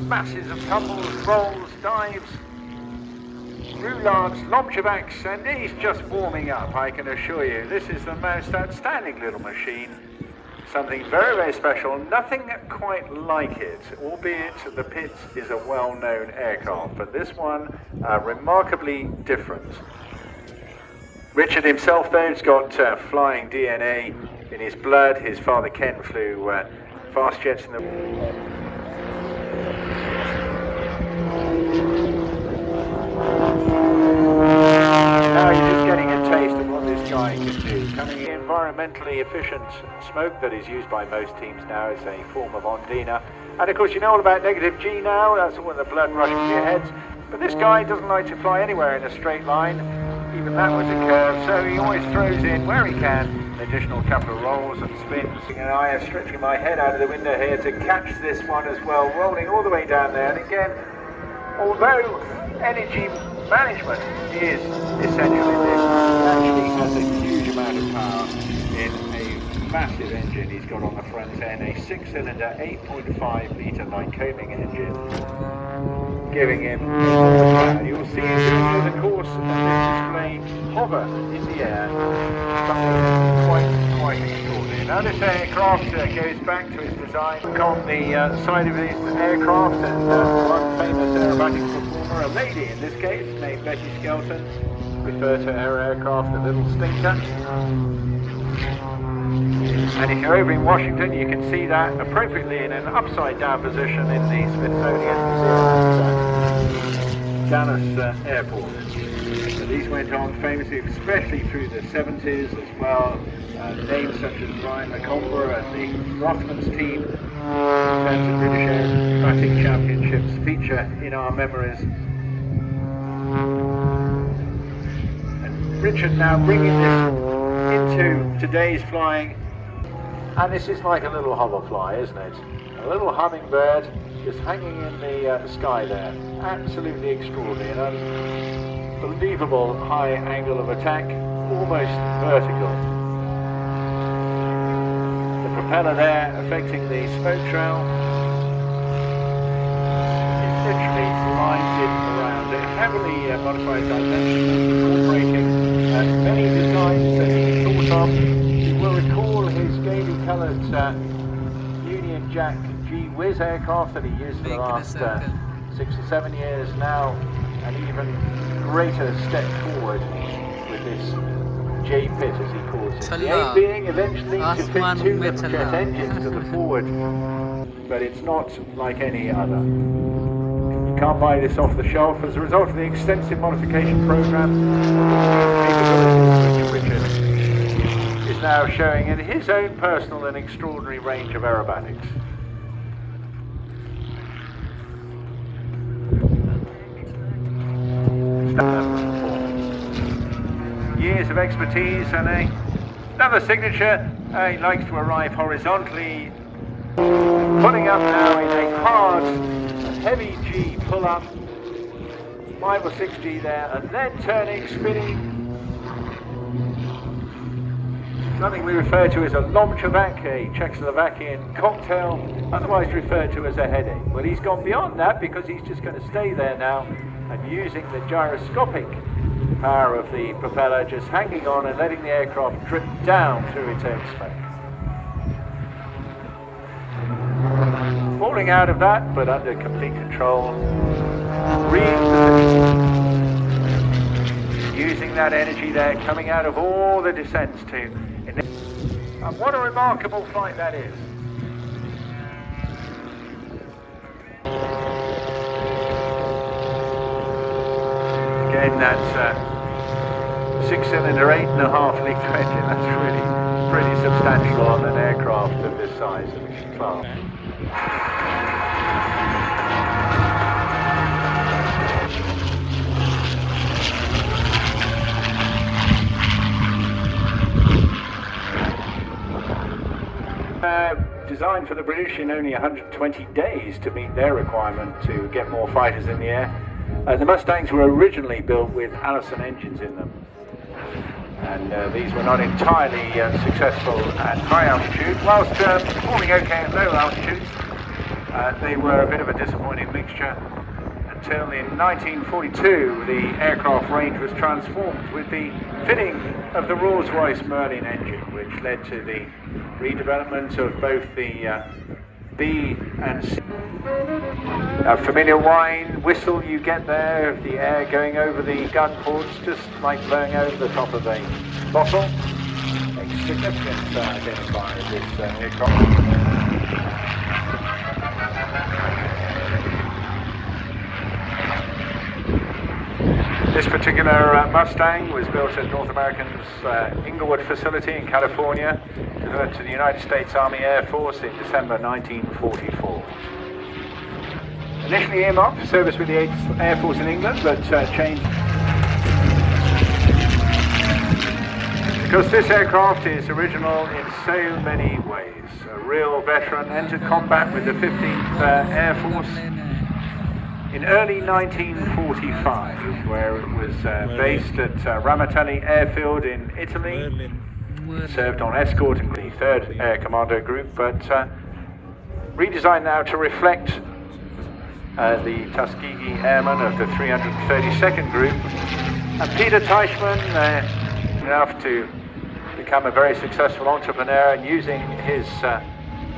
masses of tumbles, rolls, dives, roulades, lobjabacks, and he's just warming up, I can assure you. This is the most outstanding little machine. Something very, very special. Nothing quite like it, albeit the Pitts is a well-known aircraft, but this one remarkably different. Richard himself, though, has got flying DNA in his blood. His father Ken flew fast jets in the... Now you're just getting a taste of what this guy can do. Coming in environmentally efficient smoke that is used by most teams now as a form of ondina. And of course you know all about negative G now, that's all the blood rushing to your heads. But this guy doesn't like to fly anywhere in a straight line. Even that was a curve, so he always throws in where he can an additional couple of rolls and spins. And I am stretching my head out of the window here to catch this one as well, rolling all the way down there. And again, although energy management is essential in this, he actually has a huge amount of power in a massive engine he's got on the front end, a 6-cylinder 8.5 litre Lycoming engine, giving him power. You'll see him doing the course of this display hover in the air, something quite extraordinary. Now this aircraft goes back to its design. On the side of this aircraft, and one famous aerobatic performer, a lady in this case, named Betty Skelton, refer to her aircraft the Little Stinker. And if you're over in Washington, you can see that appropriately in an upside down position in the Smithsonian Museum at Dallas Airport. So these went on famously, especially through the 70s as well. Names such as Brian McComber and the Rothmans team in terms of British Aerobatic Championships feature in our memories. And Richard now bringing this into today's flying. And this is like a little hoverfly, isn't it? A little hummingbird just hanging in the sky there. Absolutely extraordinary. An unbelievable high angle of attack, almost vertical. The propeller there affecting the smoke trail. It literally slides it around. A heavily modified dimension, incorporating many designs that he thought of. You will recall his gaily coloured Union Jack G Whiz aircraft that he used for the last 6 or 7 years now. An even greater step forward with this J-pit, as he calls it. The aim being eventually to fit 2 little jet engines to the forward, but it's not like any other. You can't buy this off the shelf as a result of the extensive modification program capabilities which Richard is now showing in his own personal and extraordinary range of aerobatics. Years of expertise and another signature. He likes to arrive horizontally, pulling up now in a hard, heavy G pull up, 5 or 6 G there, and then turning, spinning. Something we refer to as a lobjabak, a Czechoslovakian cocktail, otherwise referred to as a headache. Well, he's gone beyond that because he's just going to stay there now and using the gyroscopic power of the propeller, just hanging on and letting the aircraft drip down through its own smoke. Falling out of that, but under complete control. Using that energy there, coming out of all the descents too. And what a remarkable flight that is. Again, that's 6-cylinder 8.5 litre engine. That's really pretty substantial on an aircraft of this size of this class. Designed for the British in only 120 days to meet their requirement to get more fighters in the air. The Mustangs were originally built with Allison engines in them, and these were not entirely successful at high altitude, whilst performing okay at low altitudes. They were a bit of a disappointing mixture until in 1942 the aircraft range was transformed with the fitting of the Rolls-Royce Merlin engine, which led to the redevelopment of both the B and C. A familiar whine, whistle you get there of the air going over the gun ports, just like blowing over the top of a bottle. A significant identifier of this aircraft. This particular Mustang was built at North American's Inglewood facility in California, delivered to the United States Army Air Force in December 1944. Initially earmarked for service with the 8th Air Force in England, but changed because this aircraft is original in so many ways. A real veteran, entered combat with the 15th Air Force in early 1945, where it was based at Ramatelli Airfield in Italy. Served on escort in the 3rd Air Commando Group, but redesigned now to reflect the Tuskegee Airmen of the 332nd Group. And Peter Teichmann, enough to become a very successful entrepreneur and using his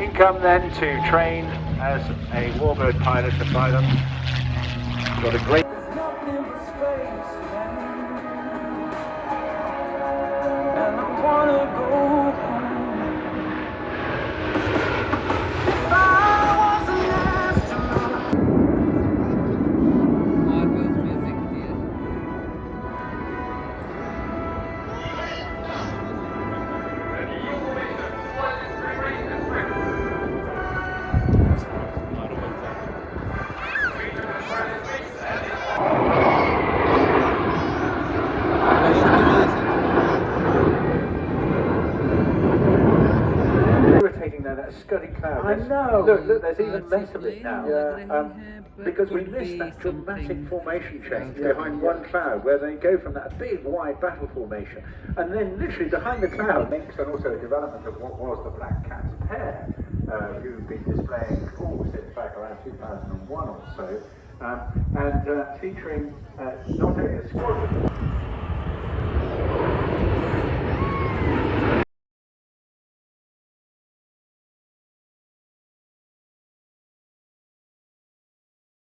income then to train as a warbird pilot to fly them. Got a great... That scuddy cloud. I know. Look, there's even less of it now. Because we missed that dramatic formation change behind one cloud, where they go from that big wide battle formation, and then literally behind the cloud links and also a development of what was the Black Cat's pair, who've been displaying since back around 2001 or so, and featuring not only a squadron.